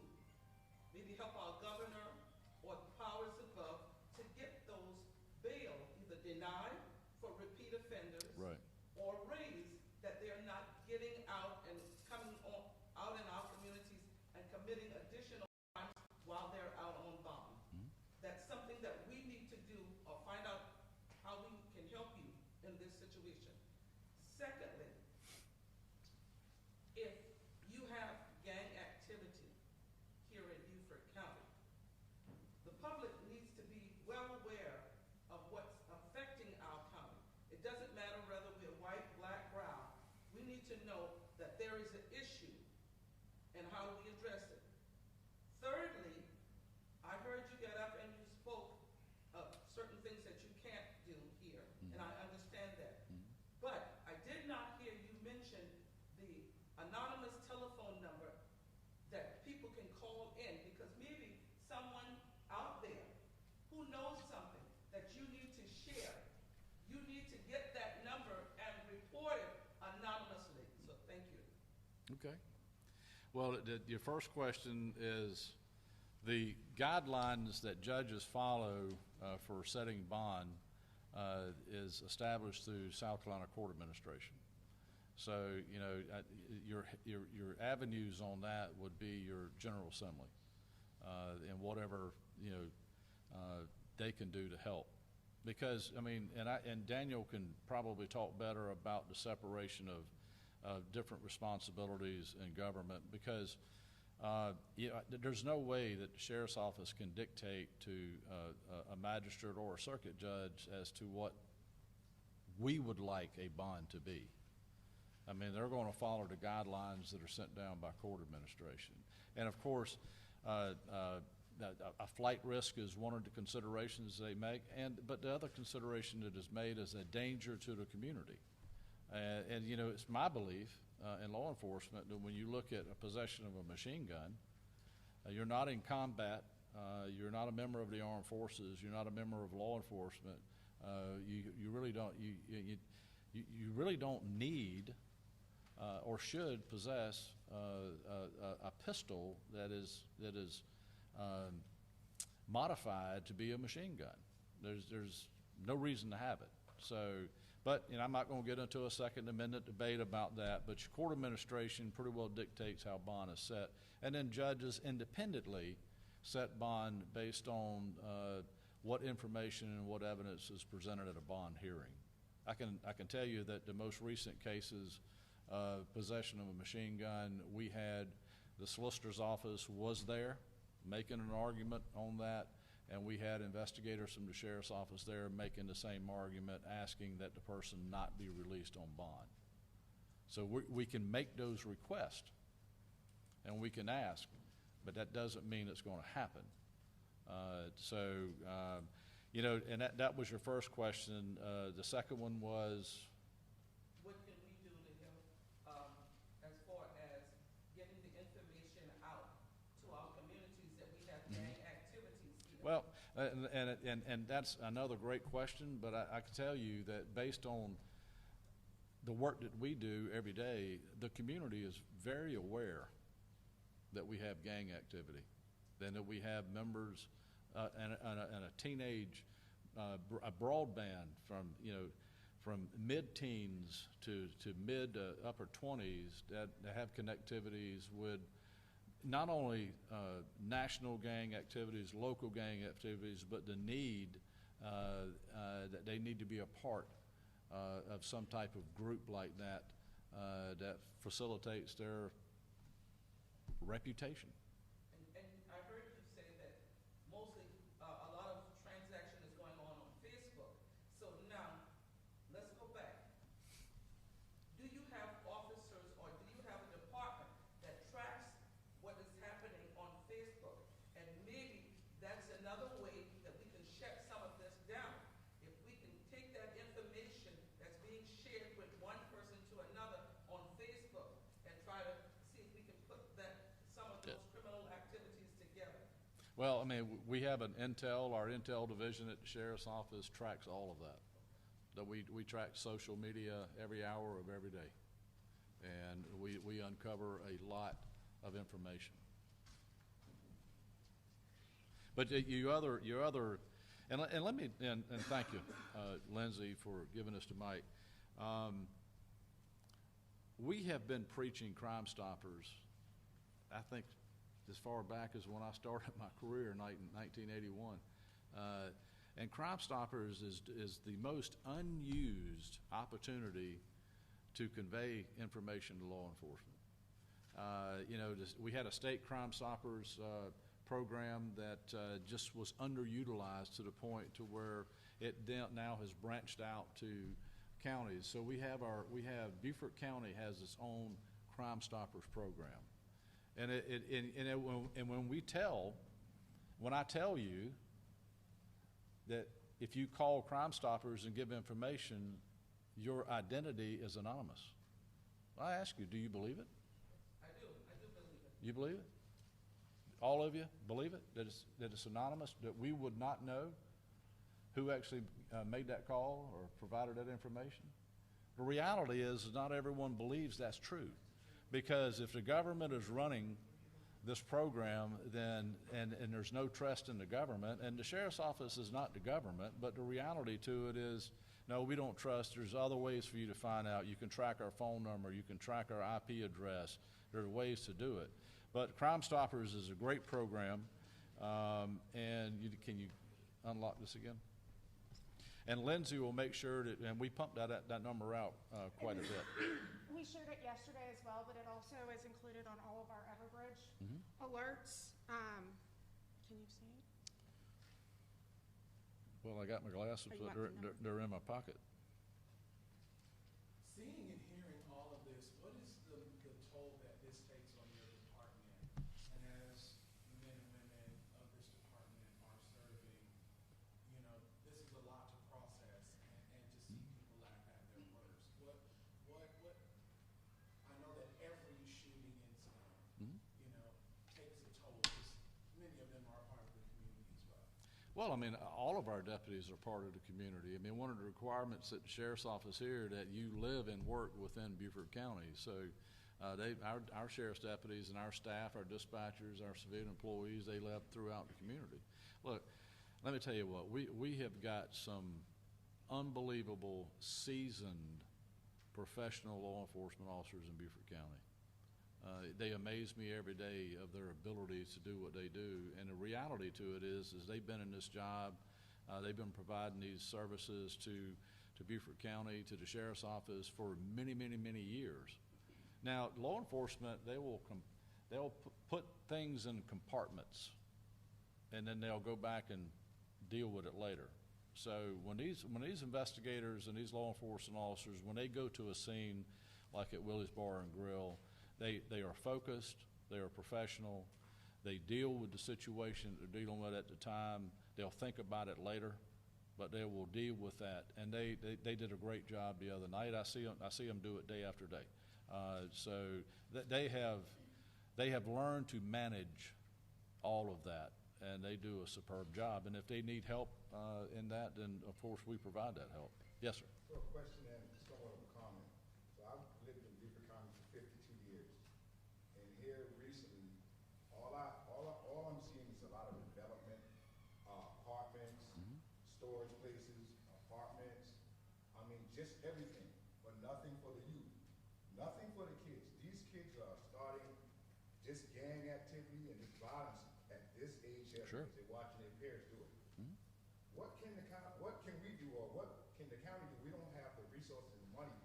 maybe help our governor or the powers above to get those bail either denied for repeat offenders Right. or raised, that they're not getting out and coming out in our communities and committing additional crimes while they're out on bond? Mhm. That's something that we need to do or find out how we can help you in this situation. Secondly, if you have gang activity here in Beaufort County, the public needs to be well aware of what's affecting our county. It doesn't matter whether we're white, black, brown. We need to know that there is an issue and how we address it. Thirdly, I heard you get up and you spoke of certain things that you can't do here, and I understand that. But I did not hear you mention the anonymous telephone number that people can call in, because maybe someone out there who knows something that you need to share, you need to get that number and report it anonymously. So thank you. Okay. Well, your first question is the guidelines that judges follow for setting bond is established through South Carolina Court Administration. So, you know, your avenues on that would be your General Assembly and whatever, you know, they can do to help. Because, I mean, and Daniel can probably talk better about the separation of different responsibilities in government, because you know, there's no way that the sheriff's office can dictate to a magistrate or a circuit judge as to what we would like a bond to be. I mean, they're going to follow the guidelines that are sent down by court administration. And of course, a flight risk is one of the considerations they make, but the other consideration that is made is a danger to the community. And you know, it's my belief in law enforcement that when you look at a possession of a machine gun, you're not in combat, you're not a member of the armed forces, you're not a member of law enforcement. You really don't need or should possess a pistol that is modified to be a machine gun. There's no reason to have it. So, but you know, I'm not going to get into a Second Amendment debate about that, but your court administration pretty well dictates how bond is set, and then judges independently set bond based on what information and what evidence is presented at a bond hearing. I can tell you that the most recent cases of possession of a machine gun, we had the solicitor's office was there making an argument on that, and we had investigators from the sheriff's office there making the same argument, asking that the person not be released on bond. So we can make those requests and we can ask, but that doesn't mean it's going to happen. You know, and that was your first question. The second one was? What can we do to help as far as getting the information out to our communities that we have gang activities here? Well, and that's another great question, but I can tell you that based on the work that we do every day, the community is very aware that we have gang activity, and that we have members and a teenage, a broadband from mid-teens to mid upper 20s that have connectivities with not only national gang activities, local gang activities, but the need that they need to be a part of some type of group like that that facilitates their reputation. And I heard you say that mostly a lot of transaction is going on Facebook. So now Well, I mean, we have an our intel division at the sheriff's office tracks all of that. That we track social media every hour of every day. And we uncover a lot of information. But your other, and let me, and thank you, Lindsay, for giving us the mic. We have been preaching Crime Stoppers, I think, as far back as when I started my career in 1981. And Crime Stoppers is the most unused opportunity to convey information to law enforcement. We had a state Crime Stoppers program that just was underutilized to the point to where it now has branched out to counties. So we have Beaufort County has its own Crime Stoppers program, and when I tell you that if you call Crime Stoppers and give information, your identity is anonymous. I ask you, do you believe it? I do believe it. You believe it? All of you believe it? That it's anonymous, that we would not know who actually made that call or provided that information? The reality is not everyone believes that's true. Because if the government is running this program, then and there's no trust in the government, and the sheriff's office is not the government, but the reality to it is, no, we don't trust. There's other ways for you to find out. You can track our phone number. You can track our IP address. There are ways to do it. But Crime Stoppers is a great program, and can you unlock this again? And Lindsay will make sure that, and we pumped that number out quite a bit. We shared it yesterday as well, but it also is included on all of our Everbridge alerts. Can you see it? Well, I got my glasses, but they're in my pocket. Seeing and hearing all of this, what is the toll that this takes on your department? And as the men and women of this department are serving, this is a lot to process and to see people at their worst. I know that every shooting incident, takes a toll, because many of them are part of the community as well. Well, I mean, all of our deputies are part of the community. I mean, one of the requirements at the sheriff's office here that you live and work within Beaufort County. So our sheriff's deputies and our staff, our dispatchers, our civilian employees, they live throughout the community. Look, let me tell you what, we have got some unbelievable, seasoned, professional law enforcement officers in Beaufort County. They amaze me every day of their abilities to do what they do. And the reality to it is they've been in this job, they've been providing these services to Beaufort County, to the sheriff's office for many, many, many years. Now, law enforcement, they'll put things in compartments, and then they'll go back and deal with it later. So when these investigators and these law enforcement officers, when they go to a scene like at Willie's Bar and Grill, they are focused, they are professional, they deal with the situation that they're dealing with at the time. They'll think about it later, but they will deal with that. And they did a great job the other night. I see them do it day after day. So they have learned to manage all of that, and they do a superb job. And if they need help in that, then of course we provide that help. Yes, sir. So a question and somewhat of a comment. So I've lived in Beaufort County for 52 years, and here recently, all I'm seeing is a lot of development, apartments, storage places, apartments. I mean, just everything, but nothing for the youth, nothing for the kids. These kids are starting this gang activity and this violence at this age here Sure. because they're watching their parents do it. What can we do, or what can the county do? We don't have the resources and money,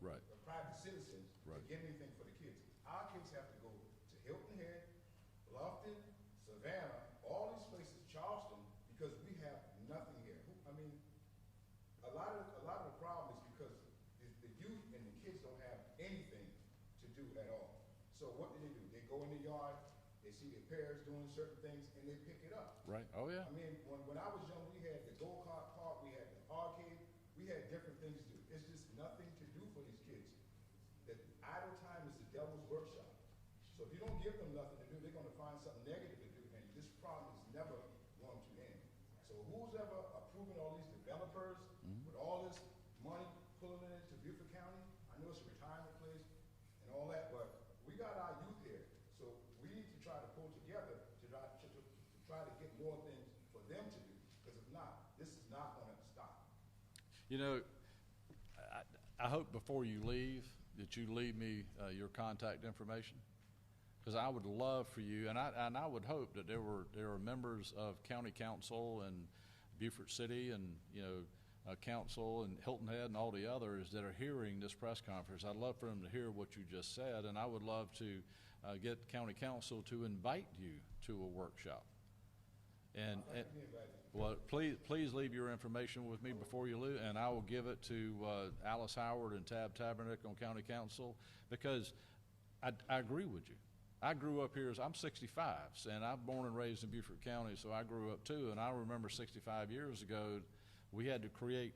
Right. the private citizens Right. to get anything for the kids. Our kids have to go to Hilton Head, Bluffton, Savannah, all these places, Charleston, because we have nothing here. A lot of the problem is because the youth and the kids don't have anything to do at all. So what do? They go in the yard, they see their parents doing certain things, and they pick it up. Right. Oh, yeah. I mean, when I was young, we had the go-kart park, we had the arcade, we had different things to do. It's just nothing to do for these kids. The idle time is the devil's workshop. So if you don't give them nothing to do, they're going to find something negative to do. And this problem is never going to end. So who's ever approving all these developers with all this money pulling it into Beaufort County? I know it's a retirement place and all that, but we got our youth here. So we need to try to pull together to try to get more things for them to do. Because if not, this is not going to stop. You know, I hope before you leave that you leave me your contact information, because I would love for you, and I would hope that there are members of county council and Beaufort City and council and Hilton Head and all the others that are hearing this press conference. I'd love for them to hear what you just said, and I would love to get county council to invite you to a workshop. And well, please leave your information with me before you leave, and I will give it to Alice Howard and Tab Tabernick on county council, because I agree with you. I grew up here, I'm 65, and I'm born and raised in Beaufort County, so I grew up too, and I remember 65 years ago, we had to create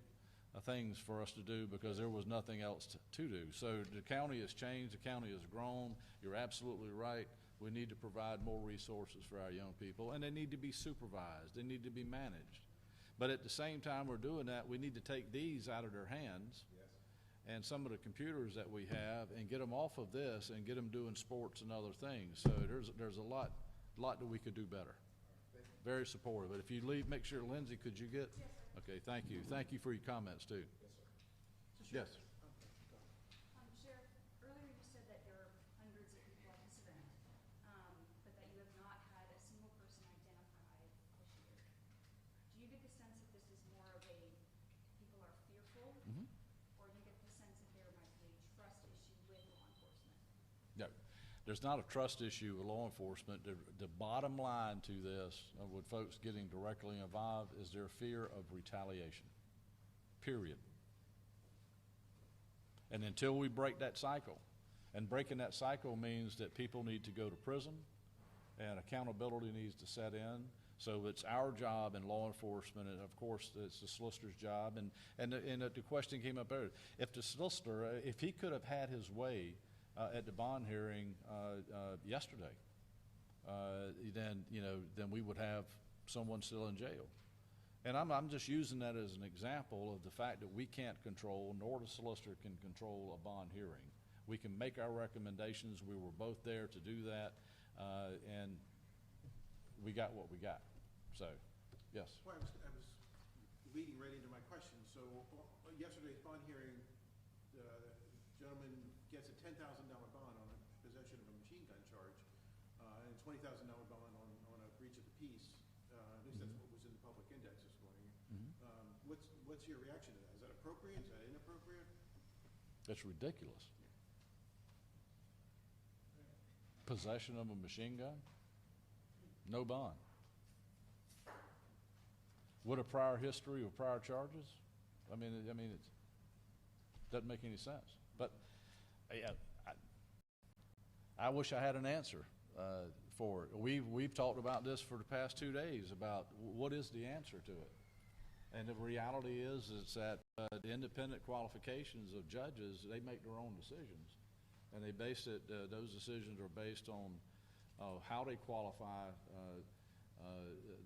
things for us to do because there was nothing else to do. So the county has changed, the county has grown. You're absolutely right. We need to provide more resources for our young people, and they need to be supervised. They need to be managed. But at the same time we're doing that, we need to take these out of their hands and some of the computers that we have and get them off of this and get them doing sports and other things. So there's a lot that we could do better. Very supportive. But if you leave, make sure, Lindsay, could you get? Okay, thank you. Thank you for your comments too. Yes. Sheriff, earlier you said that there are hundreds of people at this event, but that you have not had a single person identified this year. Do you get the sense that this is more of a people are fearful, or do you get the sense that there might be a trust issue with law enforcement? No, there's not a trust issue with law enforcement. The bottom line to this, with folks getting directly involved, is their fear of retaliation, period. And until we break that cycle, and breaking that cycle means that people need to go to prison and accountability needs to set in. So it's our job in law enforcement, and of course it's the solicitor's job. And the question came up earlier, if the solicitor, if he could have had his way at the bond hearing yesterday, then we would have someone still in jail. And I'm just using that as an example of the fact that we can't control, nor the solicitor can control, a bond hearing. We can make our recommendations. We were both there to do that, and we got what we got. So, yes. Well, I was leading right into my question. So yesterday's bond hearing, the gentleman gets a $10,000 bond on a possession of a machine gun charge, and a $20,000 bond on a breach of the peace. At least that's what was in the public index this morning. What's your reaction to that? Is that appropriate? Is that inappropriate? That's ridiculous. Possession of a machine gun, no bond. With a prior history of prior charges, I mean, it doesn't make any sense. But I wish I had an answer for it. We've talked about this for the past 2 days about what is the answer to it. And the reality is that the independent qualifications of judges, they make their own decisions. And they base it, those decisions are based on how they qualify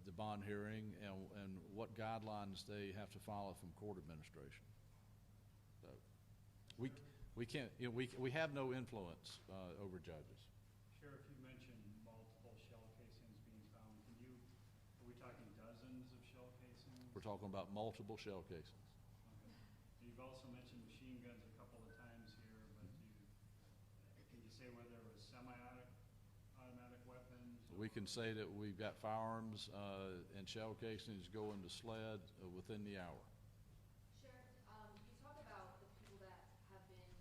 the bond hearing and what guidelines they have to follow from court administration. So we can't, we have no influence over judges. Sheriff, you mentioned multiple shell casings being found. Are we talking dozens of shell casings? We're talking about multiple shell casings. Okay. You've also mentioned machine guns a couple of times here, but can you say whether it was semi-automatic weapons? We can say that we've got firearms and shell casings going to SLED within the hour. Sheriff, you talk about the people that have been,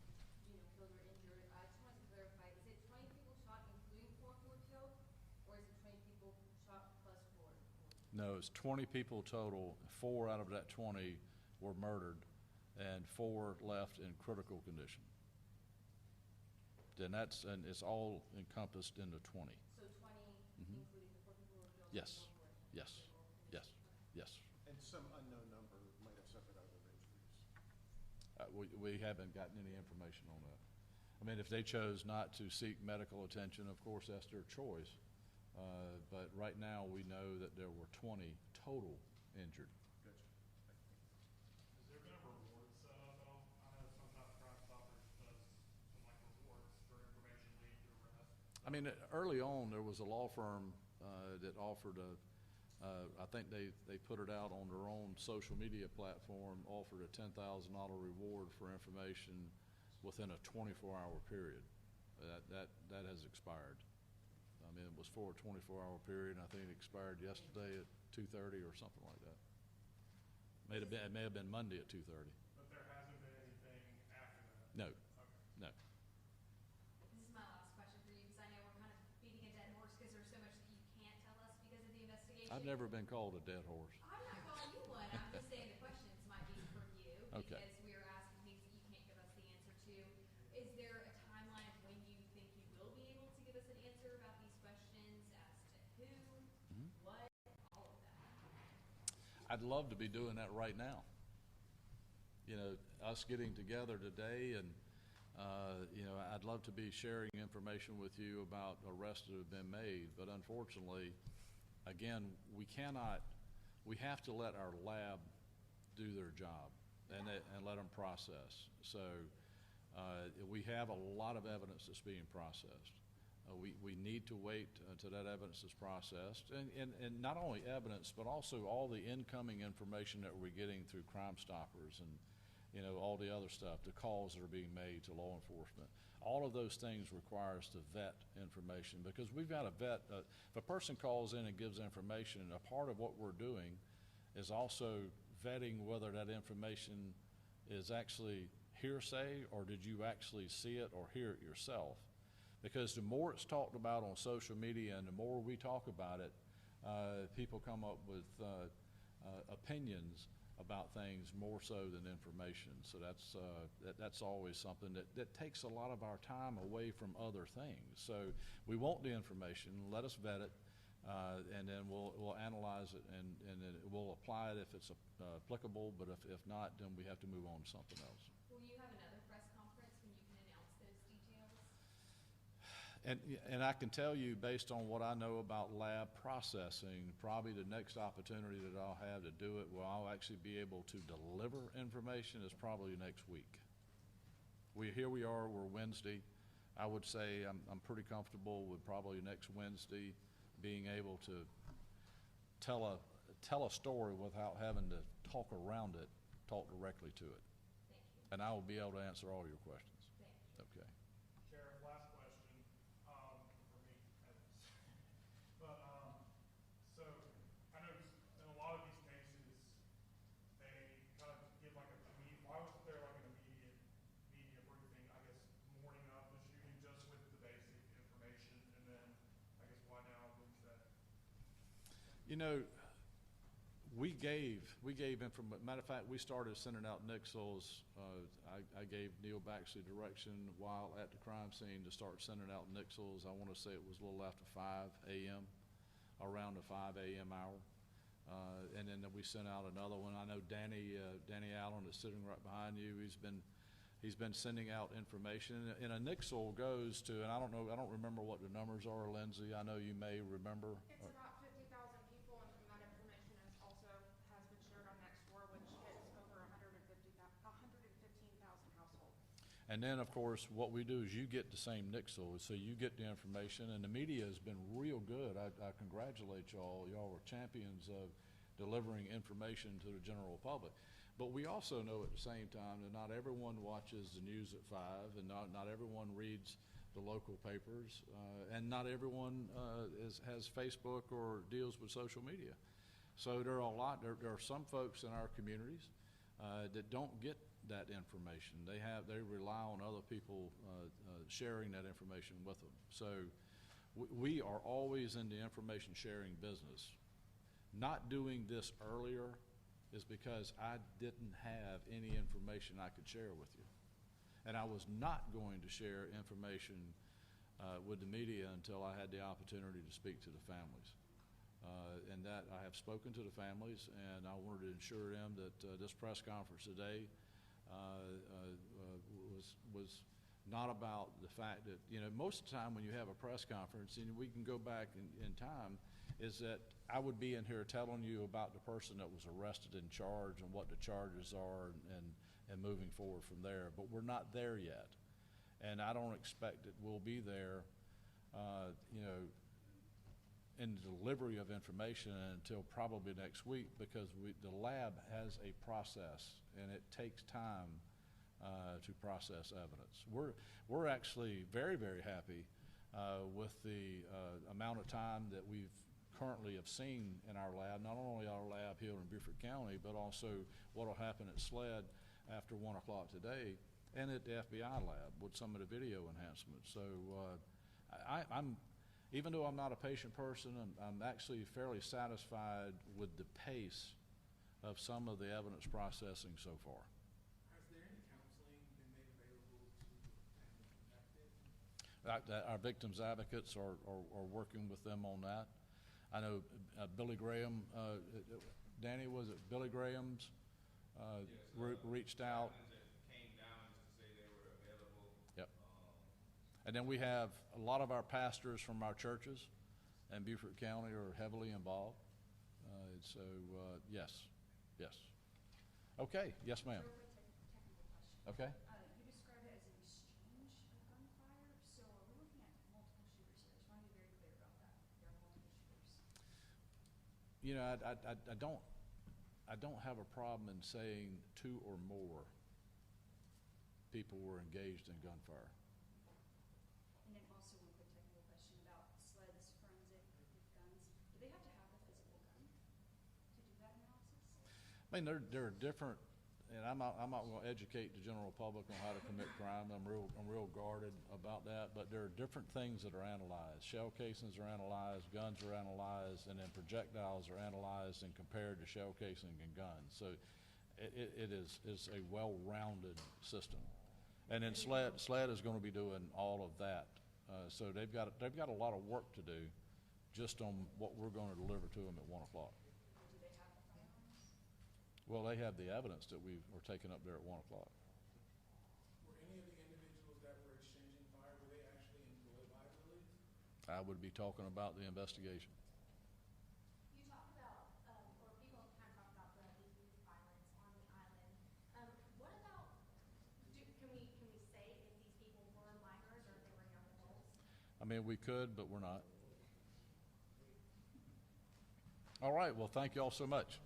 killed or injured. I just wanted to clarify, is it 20 people shot including 4 who were killed, or is it 20 people shot plus 4? No, it's 20 people total. 4 out of that 20 were murdered, and 4 left in critical condition. Then it's all encompassed in the 20. So 20, including the 4 people who were killed? Yes, yes, yes, yes. And some unknown number might have suffered other injuries. We haven't gotten any information on that. I mean, if they chose not to seek medical attention, of course, that's their choice. But right now, we know that there were 20 total injured. Gotcha. Has there been a reward set up at all? I know sometimes Crime Stoppers does some like rewards for information leading to arrest. I mean, early on, there was a law firm that offered I think they put it out on their own social media platform, offered a $10,000 reward for information within a 24-hour period. That has expired. I mean, it was for a 24-hour period, and I think it expired yesterday at 2:30 or something like that. It may have been Monday at 2:30. But there hasn't been anything after that? No, Okay. no. This is my last question for you, because I know we're kind of beating a dead horse, because there's so much that you can't tell us because of the investigation. I've never been called a dead horse. I'm not calling you one, I'm just saying the questions might be for you, Okay. because we are asking things that you can't give us the answer to. Is there a timeline of when you think you will be able to give us an answer about these questions as to who, what, all of that? I'd love to be doing that right now. You know, us getting together today and, you know, I'd love to be sharing information with you about arrests that have been made, but unfortunately, again, we have to let our lab do their job and let them process. So we have a lot of evidence that's being processed. We need to wait until that evidence is processed, and not only evidence, but also all the incoming information that we're getting through Crime Stoppers and, you know, all the other stuff, the calls that are being made to law enforcement. All of those things require us to vet information, because we've got to vet. If a person calls in and gives information, a part of what we're doing is also vetting whether that information is actually hearsay or did you actually see it or hear it yourself. Because the more it's talked about on social media and the more we talk about it, people come up with opinions about things more so than information. So that's always something that takes a lot of our time away from other things. So we want the information, let us vet it, and then we'll analyze it and then we'll apply it if it's applicable, but if not, then we have to move on to something else. Will you have another press conference when you can announce those details? And I can tell you, based on what I know about lab processing, probably the next opportunity that I'll have to do it, where I'll actually be able to deliver information, is probably next week. Here we are, we're Wednesday. I would say I'm pretty comfortable with probably next Wednesday being able to tell a story without having to talk around it, talk directly to it. Thank you. And I will be able to answer all your questions. Thank you. Okay. Sheriff, last question, for me. But, so, I know in a lot of these cases, they kind of give like why wasn't there like an immediate media briefing, I guess, morning of the shooting, just with the basic information, and then, I guess, why now lose that? You know, we gave information. Matter of fact, we started sending out nixles. I gave Neil Baxley direction while at the crime scene to start sending out nixles. I want to say it was a little after 5 a.m., around the 5 a.m. hour. And then we sent out another one. I know Danny Allen is sitting right behind you. He's been sending out information. And a nixle goes to, and I don't remember what the numbers are, Lindsay. I know you may remember. It's about 50,000 people, and that information is also has been shared on Nextdoor, which hits over 115,000 households. And then, of course, what we do is you get the same nixle, so you get the information, and the media has been real good. I congratulate y'all. Y'all were champions of delivering information to the general public. But we also know at the same time that not everyone watches the news at 5, and not everyone reads the local papers, and not everyone has Facebook or deals with social media. So there are some folks in our communities that don't get that information. They rely on other people sharing that information with them. So we are always in the information sharing business. Not doing this earlier is because I didn't have any information I could share with you. And I was not going to share information with the media until I had the opportunity to speak to the families. And that I have spoken to the families, and I wanted to ensure them that this press conference today was not about the fact that, most of the time when you have a press conference, and we can go back in time, is that I would be in here telling you about the person that was arrested and charged and what the charges are and moving forward from there. But we're not there yet. And I don't expect that we'll be there, in the delivery of information until probably next week, because the lab has a process and it takes time to process evidence. We're actually very, very happy with the amount of time that we've currently have seen in our lab, not only our lab here in Beaufort County, but also what will happen at SLED after 1 o'clock today, and at the FBI lab with some of the video enhancements. So I'm, even though I'm not a patient person, I'm actually fairly satisfied with the pace of some of the evidence processing so far. Has there any counseling been made available to the affected? Our victims advocates are working with them on that. I know Billy Graham, Danny, was it Billy Graham's reached out? Came down just to say they were available. Yep. And then we have a lot of our pastors from our churches in Beaufort County are heavily involved. Yes. Okay, yes, ma'am. Real quick technical question. Okay. You described it as an exchange of gunfire, so are we looking at multiple shooters here? I just want to be very clear about that. There are multiple shooters. I don't have a problem in saying 2 or more people were engaged in gunfire. And then also one quick technical question about SLED's forensic guns. Do they have to have the physical gun to do that analysis? I mean, there are different, and I'm not going to educate the general public on how to commit crime. I'm real guarded about that. But there are different things that are analyzed. Shell casings are analyzed, guns are analyzed, and then projectiles are analyzed and compared to shell casing and guns. So it is a well-rounded system. And then SLED is going to be doing all of that. So they've got a lot of work to do just on what we're going to deliver to them at 1 o'clock. Do they have the firearms? Well, they have the evidence that we were taking up there at 1 o'clock. Were any of the individuals that were exchanging fire, were they actually employed by Willie? I would be talking about the investigation. You talked about, or people kind of talked about the youth violence on the island. What about, can we say if these people were minors or if they were young adults? I mean, we could, but we're not. All right, well, thank you all so much.